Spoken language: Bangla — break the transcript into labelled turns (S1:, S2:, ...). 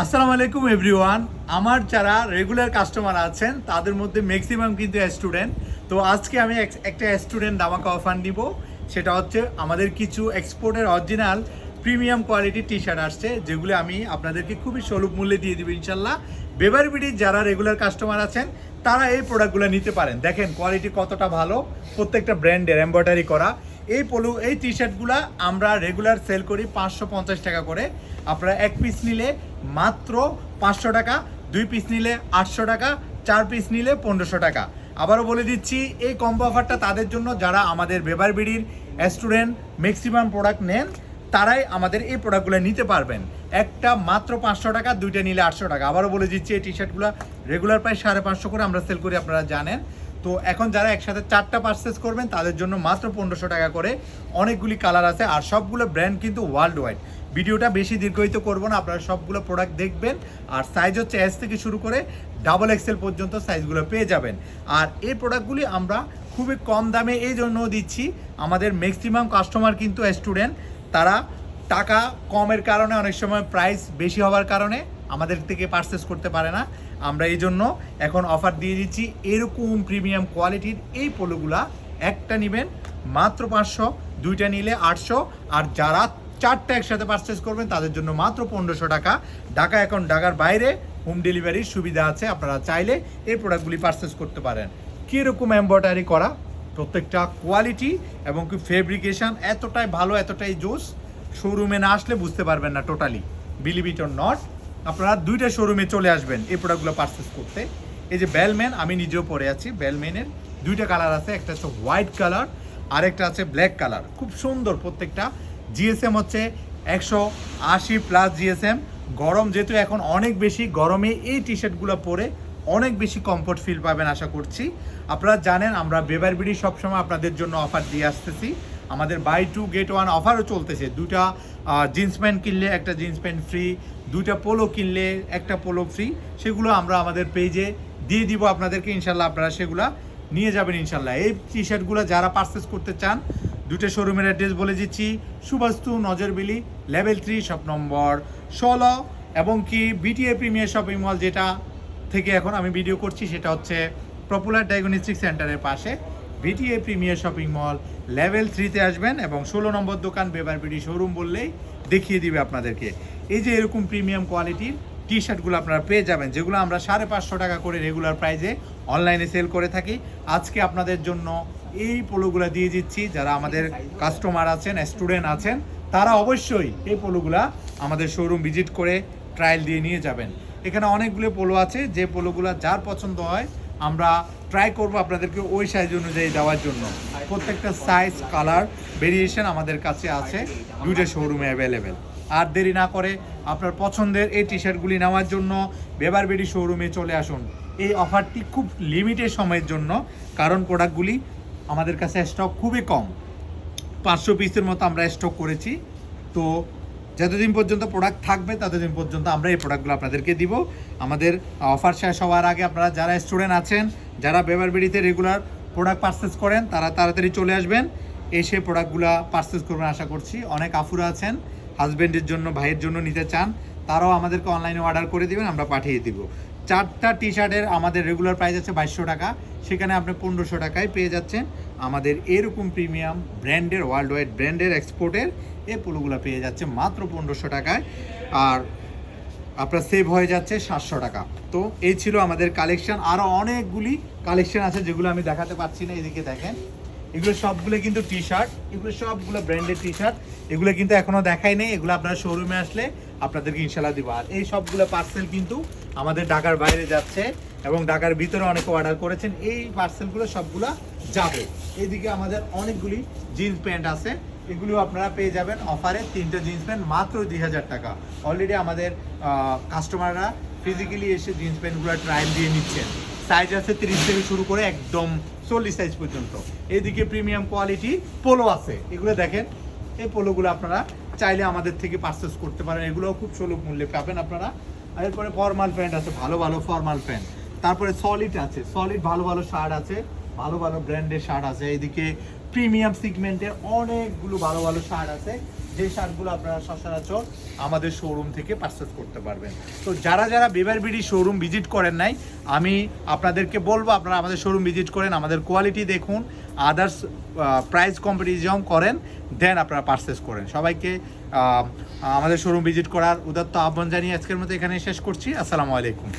S1: আসসালামু আলাইকুম এভরিওয়ান। আমার যারা রেগুলার কাস্টমার আছেন তাদের মধ্যে ম্যাক্সিমাম কিন্তু স্টুডেন্ট। তো আজকে আমি একটা স্টুডেন্ট ধামাকা অফার নিব। সেটা হচ্ছে আমাদের কিছু এক্সপোর্টের অরিজিনাল প্রিমিয়াম কোয়ালিটির টি শার্ট আসছে, যেগুলো আমি আপনাদেরকে খুবই সুলভ মূল্যে দিয়ে দেবো ইনশাল্লাহ। বেবারবিডির যারা রেগুলার কাস্টমার আছেন তারা এই প্রোডাক্টগুলো নিতে পারেন। দেখেন কোয়ালিটি কতটা ভালো, প্রত্যেকটা ব্র্যান্ডের এমব্রয়ডারি করা। এই টি শার্টগুলো আমরা রেগুলার সেল করি 550 টাকা করে। আপনারা এক পিস নিলে মাত্র 500 টাকা, 2 পিস নিলে 800 টাকা, 4 পিস নিলে 1500 টাকা। আবারও বলে দিচ্ছি, এই কম্বো অফারটা তাদের জন্য যারা আমাদের বেবারবিডির স্টুডেন্ট ম্যাক্সিমাম প্রোডাক্ট নেন, তারাই আমাদের এই প্রোডাক্টগুলো নিতে পারবেন। একটা মাত্র 500 টাকা, দুইটা নিলে 800 টাকা। আবারও বলে দিচ্ছি, এই টি শার্টগুলো রেগুলার প্রায় 550 করে আমরা সেল করি, আপনারা জানেন। তো এখন যারা একসাথে 4টা পারচেস করবেন তাদের জন্য মাত্র 1500 টাকা করে। অনেকগুলি কালার আছে আর সবগুলো ব্র্যান্ড কিন্তু ওয়ার্ল্ড ওয়াইড। ভিডিওটা বেশি দীর্ঘায়িত করবো না, আপনারা সবগুলো প্রোডাক্ট দেখবেন। আর সাইজ হচ্ছে এস থেকে শুরু করে XXL পর্যন্ত সাইজগুলো পেয়ে যাবেন। আর এই প্রোডাক্টগুলি আমরা খুবই কম দামে এই জন্য দিচ্ছি, আমাদের ম্যাক্সিমাম কাস্টমার কিন্তু স্টুডেন্ট। তারা টাকা কমের কারণে, অনেক সময় প্রাইস বেশি হওয়ার কারণে আমাদের থেকে পারচেস করতে পারে না। আমরা এই জন্য এখন অফার দিয়ে দিচ্ছি এরকম প্রিমিয়াম কোয়ালিটির এই পোলোগুলা। একটা নেবেন মাত্র 500, দুইটা নিলে 800, আর যারা 4টা একসাথে পারচেস করবেন তাদের জন্য মাত্র 1500 টাকা। ঢাকা, এখন ঢাকার বাইরে হোম ডেলিভারির সুবিধা আছে, আপনারা চাইলে এই প্রোডাক্টগুলি পারচেস করতে পারেন। কীরকম এমব্রয়ডারি করা, প্রত্যেকটা কোয়ালিটি এবং কি ফেব্রিকেশন এতটাই ভালো, এতটাই জোস, শোরুমে না আসলে বুঝতে পারবেন না totally. Believe it or not, আপনারা 2টা শোরুমে চলে আসবেন এই প্রোডাক্টগুলো পারচেস করতে। এই যে বেলম্যান, আমি নিজেও পরে আছি। বেলম্যানের 2টা কালার আছে, একটা হচ্ছে হোয়াইট কালার আর একটা আছে ব্ল্যাক কালার। খুব সুন্দর প্রত্যেকটা। জিএসএম হচ্ছে 180+ জিএসএম। গরম যেহেতু এখন অনেক বেশি, গরমে এই টি শার্টগুলো পরে অনেক বেশি কমফোর্ট ফিল পাবেন আশা করছি। আপনারা জানেন আমরা বেবারবিডি সবসময় আপনাদের জন্য অফার দিয়ে আসতেছি। আমাদের বাই 2 গেট 1 অফারও চলতেছে। 2টা জিন্স প্যান্ট কিনলে একটা জিন্স প্যান্ট ফ্রি, 2টা পোলো কিনলে একটা পোলো ফ্রি। সেগুলো আমরা আমাদের পেজে দিয়ে দিব আপনাদেরকে, ইনশাল্লাহ আপনারা সেগুলো নিয়ে যাবেন ইনশাল্লাহ। এই টি শার্টগুলো যারা পারচেস করতে চান, 2টা শোরুমের অ্যাড্রেস বলে দিচ্ছি। সুবাস্তু নজরবিলি লেভেল 3 শপ নম্বর 16, এবং কি বিটিএ প্রিমিয়ার শপিং মল যেটা থেকে এখন আমি ভিডিও করছি সেটা হচ্ছে পপুলার ডায়াগনস্টিক সেন্টারের পাশে BTA premier shopping mall level 3-তে আসবেন, এবং 16 নম্বর দোকান বেবারবিডি শোরুম বললেই দেখিয়ে দিবে আপনাদেরকে। এই যে এরকম প্রিমিয়াম কোয়ালিটির টি শার্টগুলো আপনারা পেয়ে যাবেন, যেগুলো আমরা 550 টাকা করে রেগুলার প্রাইসে অনলাইনে সেল করে থাকি। আজকে আপনাদের জন্য এই পোলোগুলো দিয়ে দিচ্ছি। যারা আমাদের কাস্টমার আছেন, স্টুডেন্ট আছেন, তারা অবশ্যই এই পোলোগুলা আমাদের শোরুম ভিজিট করে ট্রায়াল দিয়ে নিয়ে যাবেন। এখানে অনেকগুলো পোলো আছে, যে পোলোগুলো যার পছন্দ হয় আমরা ট্রাই করব আপনাদেরকে ওই সাইজ অনুযায়ী দেওয়ার জন্য। প্রত্যেকটা সাইজ, কালার ভেরিয়েশন আমাদের কাছে আছে, 2টা শোরুমে অ্যাভেলেবেল। আর দেরি না করে আপনার পছন্দের এই টি শার্টগুলি নেওয়ার জন্য বেবারবিডি শোরুমে চলে আসুন। এই অফারটি খুব লিমিটেড সময়ের জন্য, কারণ প্রোডাক্টগুলি আমাদের কাছে স্টক খুবই কম, 500 পিসের মতো আমরা স্টক করেছি। তো যতদিন পর্যন্ত প্রোডাক্ট থাকবে ততদিন পর্যন্ত আমরা এই প্রোডাক্টগুলো আপনাদেরকে দিব। আমাদের অফার শেষ হওয়ার আগে আপনারা যারা স্টুডেন্ট আছেন, যারা বেবারবিডিতে রেগুলার প্রোডাক্ট পারচেস করেন, তারা তাড়াতাড়ি চলে আসবেন, এসে প্রোডাক্টগুলো পারচেস করবেন আশা করছি। অনেক আফুরা আছেন হাজব্যান্ডের জন্য, ভাইয়ের জন্য নিতে চান, তারাও আমাদেরকে অনলাইনে অর্ডার করে দিবেন, আমরা পাঠিয়ে দিব। 4টা টি শার্টের আমাদের রেগুলার প্রাইস আছে 2200 টাকা, সেখানে আপনি 1500 টাকায় পেয়ে যাচ্ছেন আমাদের এরকম প্রিমিয়াম ব্র্যান্ডের, ওয়ার্ল্ড ওয়াইড ব্র্যান্ডের এক্সপোর্টের এই পোলোগুলো পেয়ে যাচ্ছে মাত্র 1500 টাকায়। আর আপনার সেভ হয়ে যাচ্ছে 700 টাকা। তো এই ছিল আমাদের কালেকশন। আরও অনেকগুলি কালেকশন আছে যেগুলো আমি দেখাতে পারছি না। এদিকে দেখেন, এগুলো সবগুলো কিন্তু টি শার্ট, এগুলো সবগুলো ব্র্যান্ডের টি শার্ট। এগুলো কিন্তু এখনও দেখাই নেই, এগুলো আপনারা শোরুমে আসলে আপনাদেরকে ইনশাল্লাহ দিব। আর এই সবগুলো পার্সেল কিন্তু আমাদের ঢাকার বাইরে যাচ্ছে, এবং ঢাকার ভিতরে অনেকে অর্ডার করেছেন। এই পার্সেলগুলো সবগুলো যাবে। এইদিকে আমাদের অনেকগুলি জিন্স প্যান্ট আছে, এগুলো আপনারা পেয়ে যাবেন অফারে। 3টা জিন্স প্যান্ট মাত্র 2000 টাকা। অলরেডি আমাদের কাস্টমাররা ফিজিক্যালি এসে জিন্স প্যান্টগুলো ট্রায়াল দিয়ে নিচ্ছেন। সাইজ আছে 30 থেকে শুরু করে একদম 40 সাইজ পর্যন্ত। এইদিকে প্রিমিয়াম কোয়ালিটি পোলো আছে, এগুলো দেখেন। এই পোলোগুলো আপনারা চাইলে আমাদের থেকে পারচেস করতে পারেন, এগুলোও খুব সুলভ মূল্যে পাবেন আপনারা। আর এরপরে ফর্মাল প্যান্ট আছে, ভালো ভালো ফর্মাল প্যান্ট। তারপরে সলিড আছে, সলিড ভালো ভালো শার্ট আছে, ভালো ভালো ব্র্যান্ডের শার্ট আছে। এইদিকে প্রিমিয়াম সিগমেন্টের অনেকগুলো ভালো ভালো শার্ট আছে, যে শার্টগুলো আপনারা সচরাচর আমাদের শোরুম থেকে পারচেস করতে পারবেন। তো যারা যারা বেবার বিডি শোরুম ভিজিট করেন নাই, আমি আপনাদেরকে বলবো আপনারা আমাদের শোরুম ভিজিট করেন, আমাদের কোয়ালিটি দেখুন, আদার্স প্রাইস কম্পারিজন করেন, দেন আপনারা পারচেস করেন। সবাইকে আমাদের শোরুম ভিজিট করার উদাত্ত আহ্বান জানিয়ে আজকের মতো এখানে শেষ করছি। আসসালামু আলাইকুম।